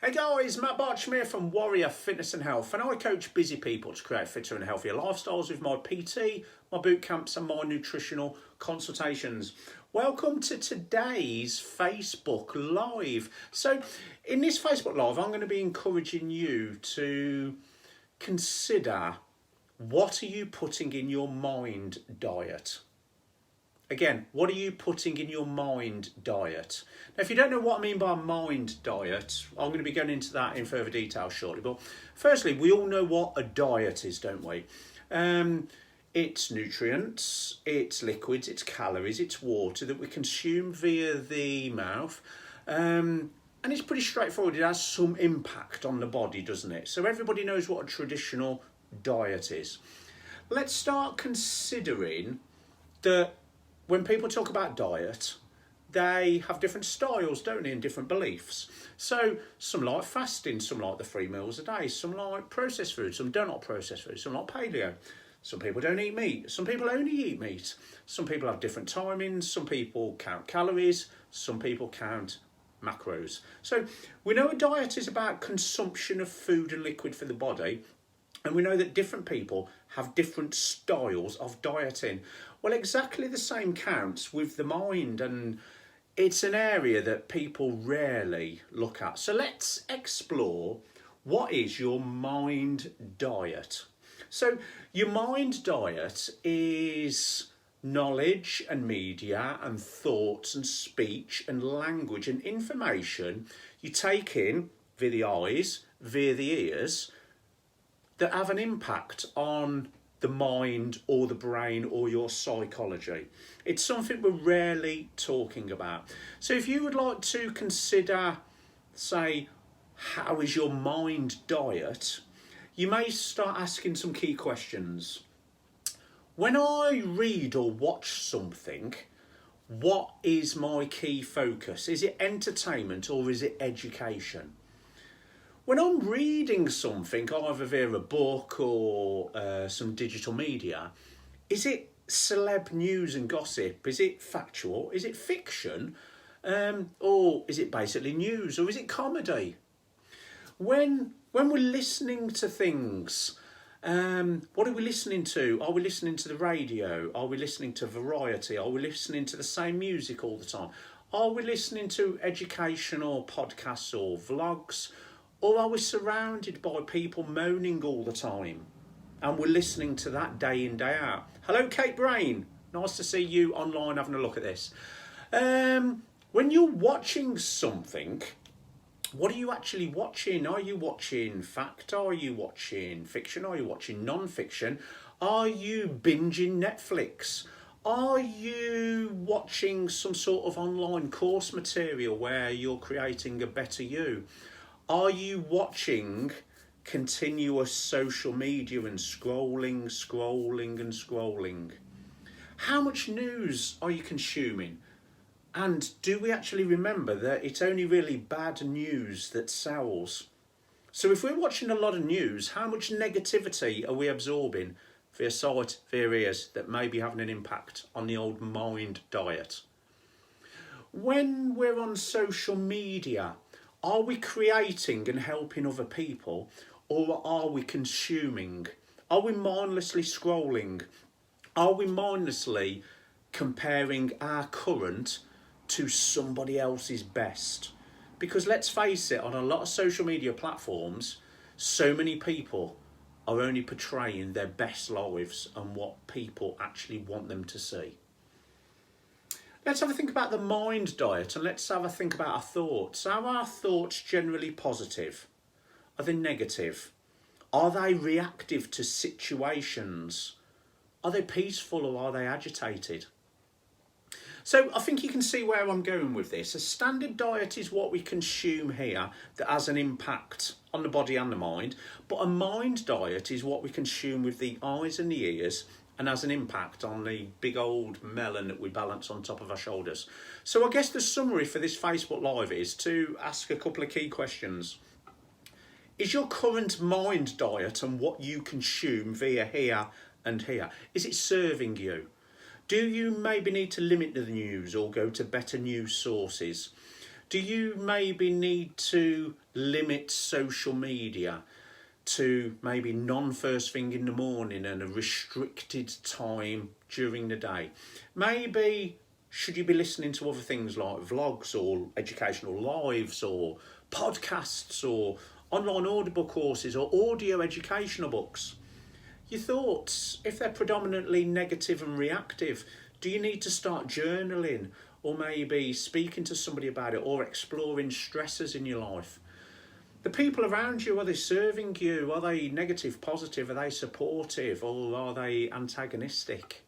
Hey guys, Matt Bartram here from Warrior Fitness and Health, and I coach busy people to create fitter and healthier lifestyles with my PT, my boot camps and my nutritional consultations. Welcome to today's Facebook Live. So in this Facebook Live, I'm going to be encouraging you to consider, what are you putting in your mind diet? Again, what are you putting in your mind diet? Now, if you don't know what I mean by mind diet, I'm going to be going into that in further detail shortly. But firstly, we all know what a diet is, don't we? It's nutrients, it's liquids, it's calories, it's water that we consume via the mouth. And it's pretty straightforward. It has some impact on the body, doesn't it? So everybody knows what a traditional diet is. Let's start considering that when people talk about diet, they have different styles, don't they, and different beliefs. So some like fasting, some like the 3 meals a day, some like processed food, some don't like processed food, some like paleo. Some people don't eat meat, some people only eat meat. Some people have different timings, some people count calories, some people count macros. So we know a diet is about consumption of food and liquid for the body. And we know that different people have different styles of dieting. Well, exactly the same counts with the mind, and it's an area that people rarely look at. So let's explore, what is your mind diet? So your mind diet is knowledge and media and thoughts and speech and language and information you take in via the eyes, via the ears, that have an impact on the mind or the brain or your psychology. It's something we're rarely talking about. So if you would like to consider, say, how is your mind diet, you may start asking some key questions. When I read or watch something, what is my key focus? Is it entertainment or is it education? When I'm reading something, either via a book or some digital media, is it celeb news and gossip? Is it factual? Is it fiction? Or is it basically news? Or is it comedy? When we're listening to things, what are we listening to? Are we listening to the radio? Are we listening to variety? Are we listening to the same music all the time? Are we listening to educational podcasts or vlogs? Or are we surrounded by people moaning all the time? And we're listening to that day in, day out. Hello, Kate Brain. Nice to see you online having a look at this. When you're watching something, what are you actually watching? Are you watching fact? Are you watching fiction? Are you watching non-fiction? Are you binging Netflix? Are you watching some sort of online course material where you're creating a better you? Are you watching continuous social media and scrolling? How much news are you consuming? And do we actually remember that it's only really bad news that sells? So if we're watching a lot of news, how much negativity are we absorbing via sight, via ears, that may be having an impact on the old mind diet? When we're on social media, are we creating and helping other people, or are we consuming? Are we mindlessly scrolling? Are we mindlessly comparing our current to somebody else's best? Because let's face it, on a lot of social media platforms, so many people are only portraying their best lives and what people actually want them to see. Let's have a think about the mind diet, and let's have a think about our thoughts. Are our thoughts generally positive? Are they negative? Are they reactive to situations? Are they peaceful or are they agitated? So I think you can see where I'm going with this. A standard diet is what we consume here that has an impact on the body and the mind, but a mind diet is what we consume with the eyes and the ears and has an impact on the big old melon that we balance on top of our shoulders. So I guess the summary for this Facebook Live is to ask a couple of key questions. Is your current mind diet and what you consume via here and here, is it serving you? Do you maybe need to limit the news or go to better news sources? Do you maybe need to limit social media to maybe non-first thing in the morning and a restricted time during the day? Maybe should you be listening to other things like vlogs or educational lives or podcasts or online audible courses or audio educational books? Your thoughts, if they're predominantly negative and reactive, do you need to start journaling or maybe speaking to somebody about it or exploring stresses in your life? The people around you, are they serving you? Are they negative, positive? Are they supportive or are they antagonistic?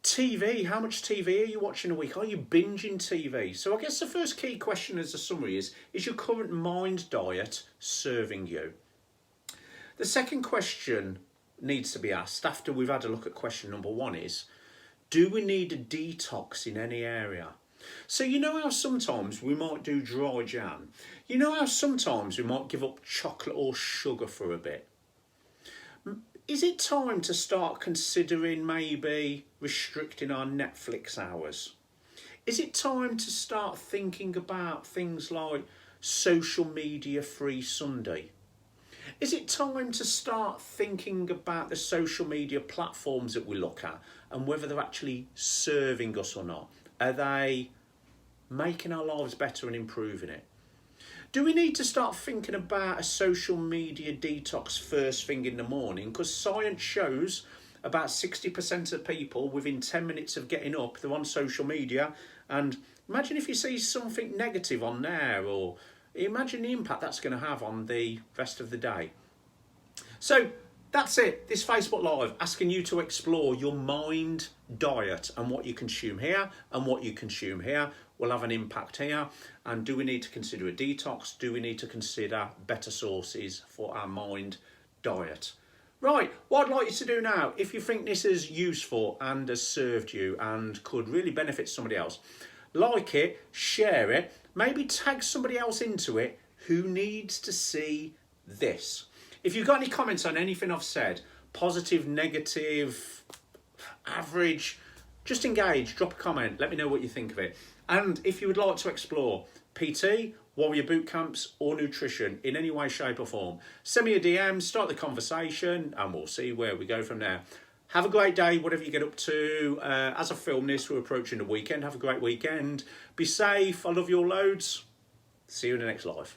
TV, how much TV are you watching a week? Are you binging TV? So I guess the first key question as a summary is your current mind diet serving you? The second question needs to be asked after we've had a look at question number one is, do we need a detox in any area? So you know how sometimes we might do dry Jan? You know how sometimes we might give up chocolate or sugar for a bit? Is it time to start considering maybe restricting our Netflix hours? Is it time to start thinking about things like social media free Sunday? Is it time to start thinking about the social media platforms that we look at and whether they're actually serving us or not? Are they making our lives better and improving it? Do we need to start thinking about a social media detox first thing in the morning? Because science shows about 60% of people within 10 minutes of getting up, they're on social media. And imagine if you see something negative on there, or imagine the impact that's going to have on the rest of the day. So that's it. This Facebook Live asking you to explore your mind diet and what you consume here and what you consume here will have an impact here. And do we need to consider a detox? Do we need to consider better sources for our mind diet? Right, what I'd like you to do now, if you think this is useful and has served you and could really benefit somebody else, like it, share it, maybe tag somebody else into it who needs to see this. If you've got any comments on anything I've said, positive, negative, average, just engage, drop a comment, let me know what you think of it. And if you would like to explore PT, warrior boot camps or nutrition in any way, shape or form, send me a DM, start the conversation and we'll see where we go from there. Have a great day, whatever you get up to. As I film this, we're approaching the weekend. Have a great weekend. Be safe. I love you all loads. See you in the next live.